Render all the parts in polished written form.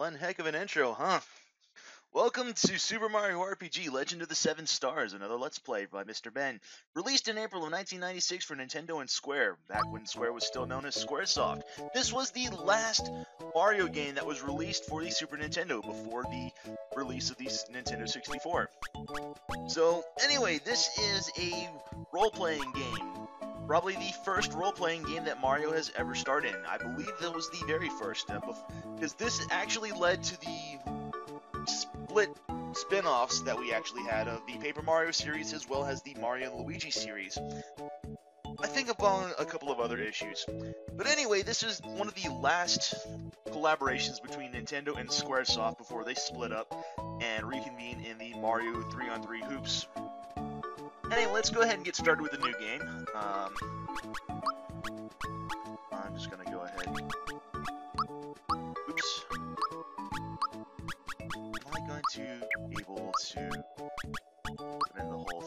One heck of an intro, huh? Welcome to Super Mario RPG Legend of the Seven Stars, another Let's Play by Mr. Ben. Released in April of 1996 for Nintendo and Square, back when Square was still known as Squaresoft. This was the last Mario game that was released for the Super Nintendo before the release of the Nintendo 64. So, anyway, this is a role-playing game. Probably the first role-playing game that Mario has ever starred in. I believe that was the very first, because this actually led to the split spin-offs that we actually had of the Paper Mario series as well as the Mario and Luigi series. I think upon a couple of other issues. But anyway, this is one of the last collaborations between Nintendo and Squaresoft before they split up and reconvene in the Mario 3-on-3 hoops. Anyway, let's go ahead and get started with the new game. I'm just gonna go ahead. Oops. Am I going to be able to put in the whole?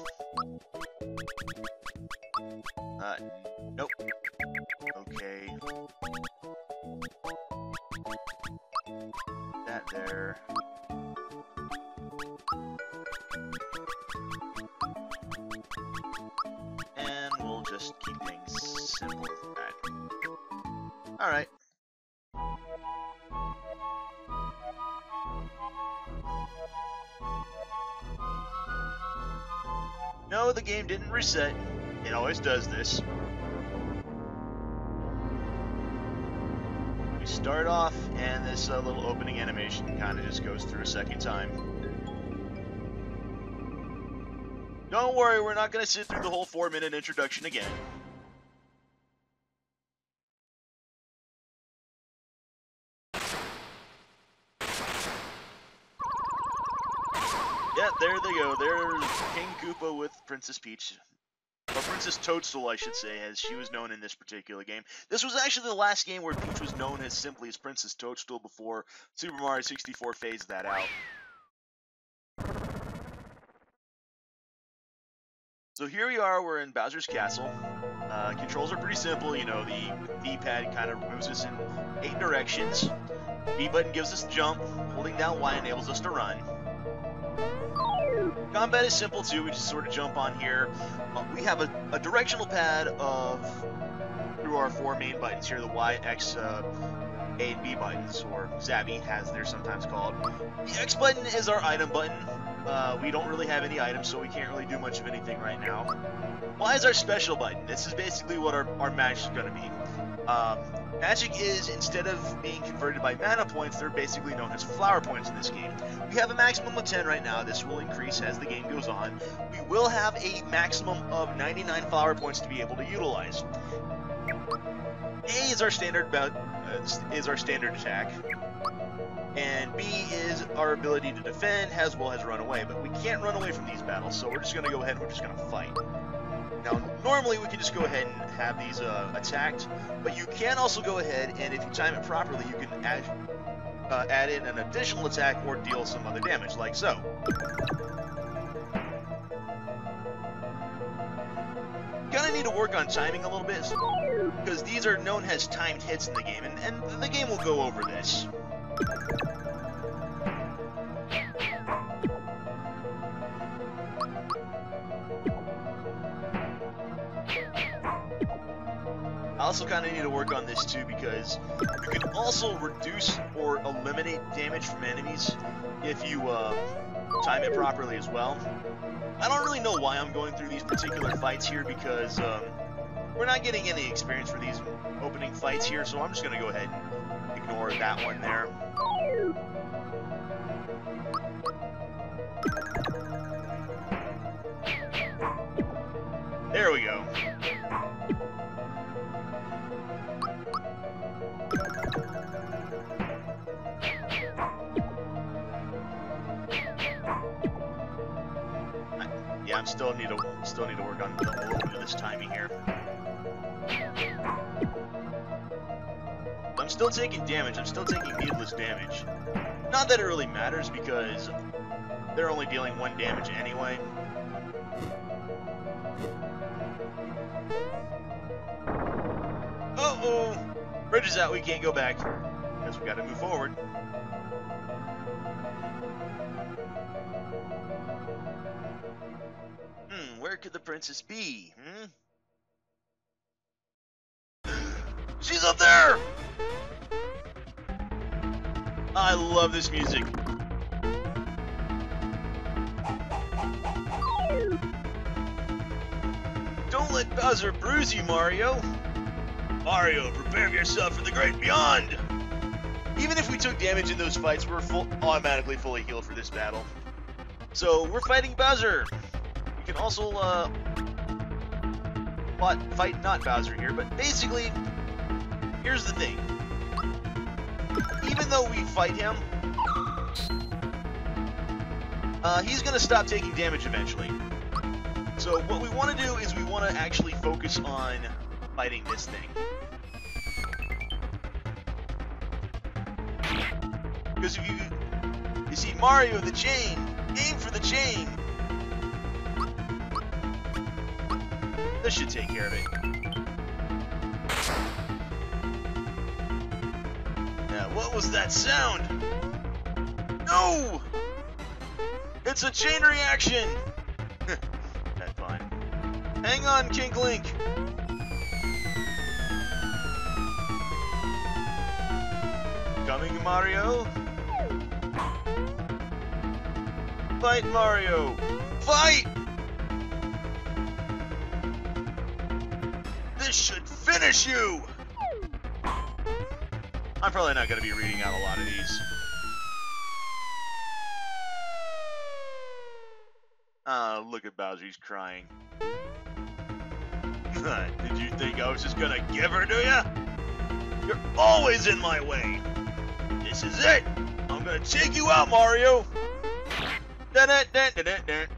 Nope. Okay. That there. Alright. No, the game didn't reset. It always does this. We start off, and this little opening animation kind of just goes through a second time. Don't worry, we're not going to sit through the whole 4-minute introduction again. Yeah, there they go. There's King Koopa with Princess Peach. Or Princess Toadstool, I should say, as she was known in this particular game. This was actually the last game where Peach was known as simply as Princess Toadstool before Super Mario 64 phased that out. So here we are, we're in Bowser's Castle. Controls are pretty simple, you know, the D-pad kind of moves us in 8 directions. B button gives us jump, holding down Y enables us to run. Combat is simple too, we just sort of jump on here. We have a directional pad through our 4 main buttons here, the Y, X, A and B buttons, or Zabby as they're sometimes called. The X button is our item button. We don't really have any items, so we can't really do much of anything right now. Y is our special button. This is basically what our magic is going to be. Magic is, instead of being converted by mana points, they're basically known as flower points in this game. We have a maximum of 10 right now. This will increase as the game goes on. We will have a maximum of 99 flower points to be able to utilize. A is our standard attack, and B is our ability to defend as well as run away. But we can't run away from these battles, so we're just going to go ahead and we're just going to fight. Now, normally we can just go ahead and have these attacked, but you can also go ahead and if you time it properly, you can add in an additional attack or deal some other damage, like so. Kind of need to work on timing a little bit, because these are known as timed hits in the game, and the game will go over this. I also kind of need to work on this too, because you can also reduce or eliminate damage from enemies if you time it properly as well. I don't really know why I'm going through these particular fights here, because we're not getting any experience for these opening fights here, so I'm just going to go ahead and ignore that one there. There we go. Yeah, I still need to work on a little bit of this timing here. I'm still taking damage. I'm still taking needless damage. Not that it really matters, because they're only dealing 1 damage anyway. Uh-oh! Bridge is out. We can't go back. Guess we gotta move forward. Where could the princess be? She's up there! I love this music. Don't let Bowser bruise you, Mario. Mario, prepare yourself for the great beyond. Even if we took damage in those fights, we're automatically fully healed for this battle. So we're fighting Bowser. We can also fight not Bowser here, but basically, here's the thing. Even though we fight him, he's going to stop taking damage eventually. So what we want to do is we want to actually focus on fighting this thing. Because if you see Mario the chain, aim for the chain. This should take care of it. Now, what was that sound? No! It's a chain reaction! That's fine. Hang on, King Link! coming, Mario? Fight, Mario! Fight! This should finish you! I'm probably not going to be reading out a lot of these. Look at Bowser, he's crying. Did you think I was just gonna give her to you? You're always in my way. This is it. I'm gonna take you out, Mario. Dun -dun -dun -dun -dun -dun.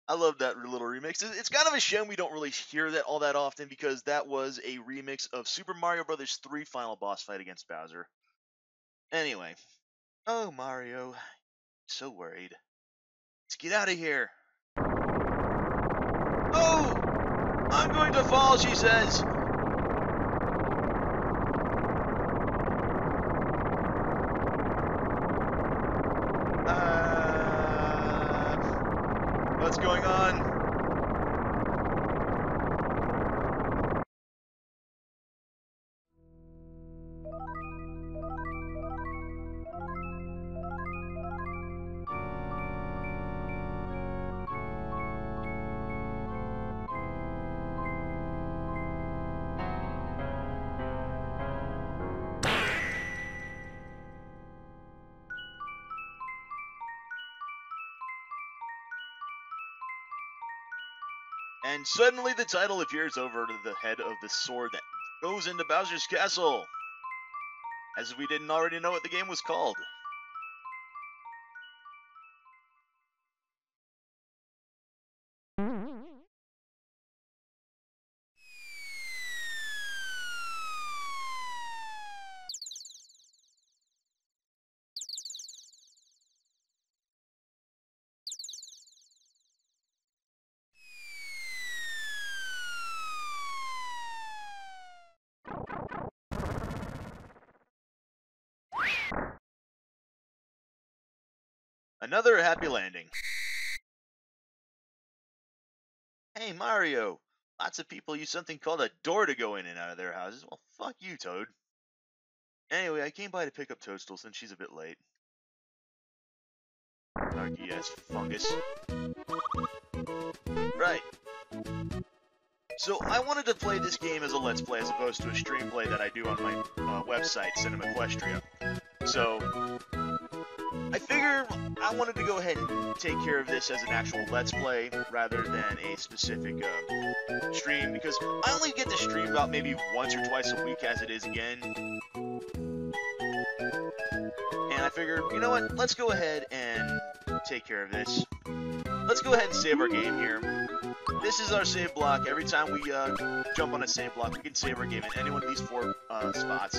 I love that little remix. It's kind of a shame we don't really hear that all that often because that was a remix of Super Mario Bros. 3 final boss fight against Bowser. Anyway. Oh, Mario. So worried. Let's get out of here. Oh! I'm going to fall, she says. What's going on? And suddenly the title appears over the head of the sword that goes into Bowser's castle. As if we didn't already know what the game was called. Another happy landing. Hey, Mario. Lots of people use something called a door to go in and out of their houses. Well, fuck you, Toad. Anyway, I came by to pick up Toadstool since she's a bit late. Snarky ass fungus. Right. So, I wanted to play this game as a Let's Play as opposed to a stream play that I do on my website, Cinema Equestria. So, I figure I wanted to go ahead and take care of this as an actual Let's Play rather than a specific stream, because I only get to stream about maybe once or twice a week as it is again. And I figured, you know what, let's go ahead and take care of this. Let's go ahead and save our game here. This is our save block. Every time we jump on a save block, we can save our game in any one of these 4 spots.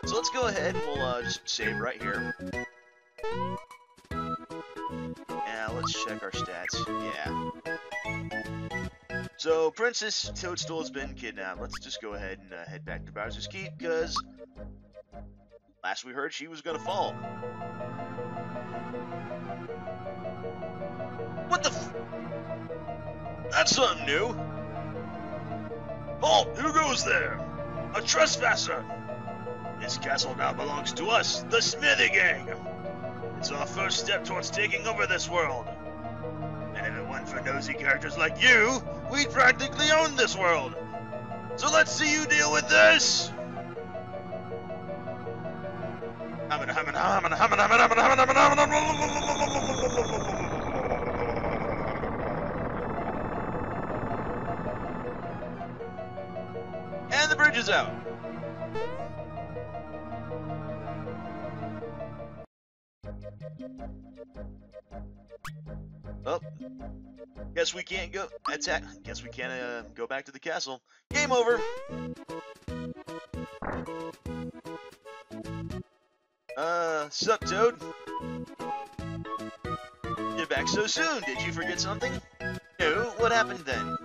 So let's go ahead and we'll just save right here. Yeah, let's check our stats. Yeah. So, Princess Toadstool has been kidnapped. Let's just go ahead and head back to Bowser's Keep, because last we heard she was gonna fall. What the f- That's something new! Halt! Who goes there? A trespasser! This castle now belongs to us, the Smithy Gang! It's our first step towards taking over this world. And if it weren't for nosy characters like you, we'd practically own this world. So let's see you deal with this! And the bridge is out. Oh, guess we can't go attack. Guess we can't go back to the castle. Game over. Sup, Toad? You're back so soon. Did you forget something? No. What happened then?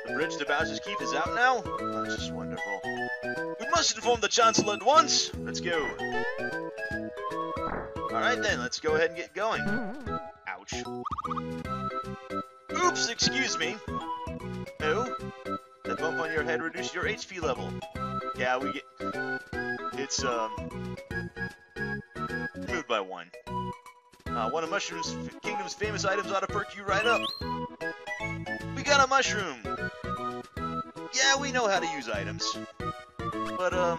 The bridge to Bowser's Keep is out now? Oh, that's just wonderful. We must inform the Chancellor at once. Let's go. Alright then, let's go ahead and get going. Ouch. Oops, excuse me. Oh? That bump on your head reduced your HP level. Yeah, we get... It's, moved by 1. One of Mushroom's Kingdom's famous items ought to perk you right up. We got a mushroom! Yeah, we know how to use items. But, well,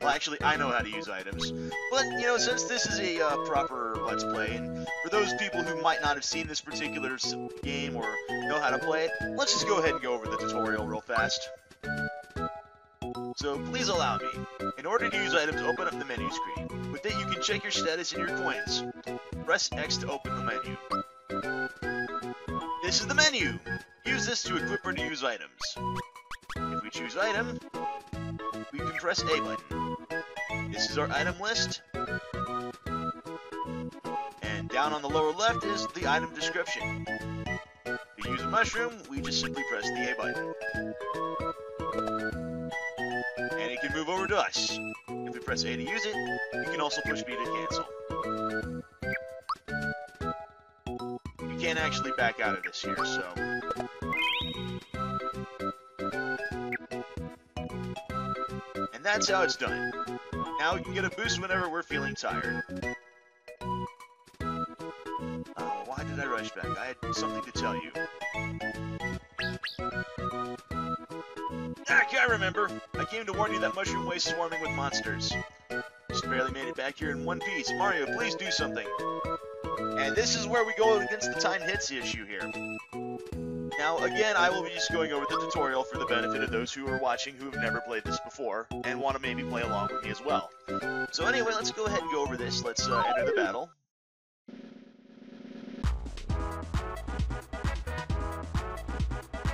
actually, I know how to use items. But, you know, since this is a proper Let's Play, and for those people who might not have seen this particular game or know how to play it, let's just go ahead and go over the tutorial real fast. So, please allow me. In order to use items, open up the menu screen. With it, you can check your status and your coins. Press X to open the menu. This is the menu! Use this to equip or to use items. If we choose item, we can press A button. This is our item list. And down on the lower left is the item description. To use a mushroom, we just simply press the A button. And it can move over to us. If we press A to use it, you can also push B to cancel. You can't actually back out of this here, so... And that's how it's done. Now we can get a boost whenever we're feeling tired. Why did I rush back? I had something to tell you. I remember. I came to warn you that Mushroom Way is swarming with monsters. Just barely made it back here in one piece. Mario, please do something. And this is where we go against the time hits issue here. Now, again, I will be just going over the tutorial for the benefit of those who are watching who have never played this before and want to maybe play along with me as well. So anyway, let's go ahead and go over this. Let's enter the battle.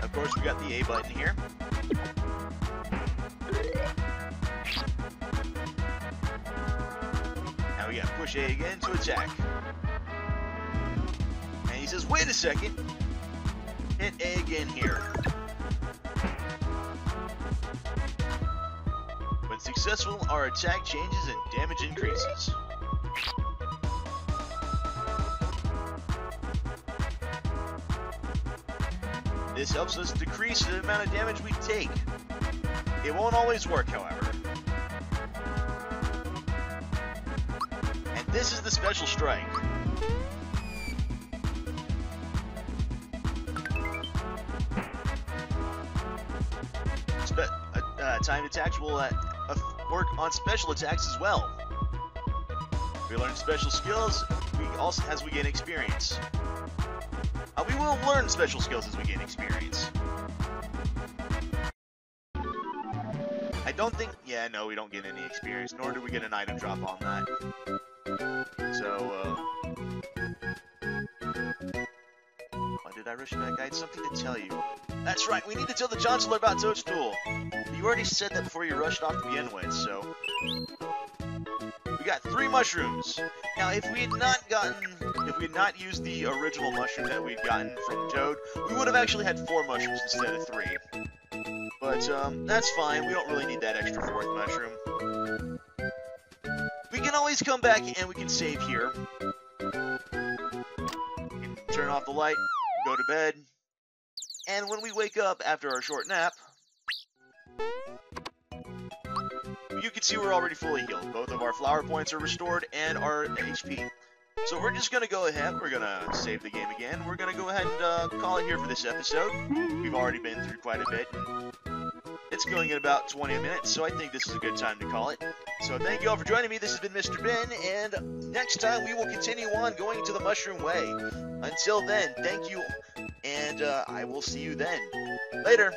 Of course, we got the A button here. Now we got push A again to attack. And he says, wait a second. Hit A again here. When successful, our attack changes and damage increases. This helps us decrease the amount of damage we take. It won't always work, however. And this is the special strike. Timed attacks will work on special attacks as well. We learn special skills as we gain experience. We will learn special skills as we gain experience. I don't think... Yeah, no, we don't get any experience, nor do we get an item drop on that. So, why did I rush back? I had something to tell you. That's right, we need to tell the Chancellor about Toadstool. You already said that before you rushed off to begin with, so... We got 3 mushrooms. Now, if we had not used the original mushroom that we'd gotten from Toad, we would have actually had 4 mushrooms instead of 3. But, that's fine. We don't really need that extra 4th mushroom. We can always come back and we can save here. We can turn off the light, go to bed, and when we wake up after our short nap, you can see we're already fully healed. Both of our flower points are restored and our HP. So we're just going to go ahead, we're going to save the game again. We're going to go ahead and call it here for this episode. We've already been through quite a bit. It's going in about 20 minutes, so I think this is a good time to call it. So thank you all for joining me. This has been Mr. Ben, and next time we will continue on going to the Mushroom Way. Until then, thank you, and I will see you then. Later!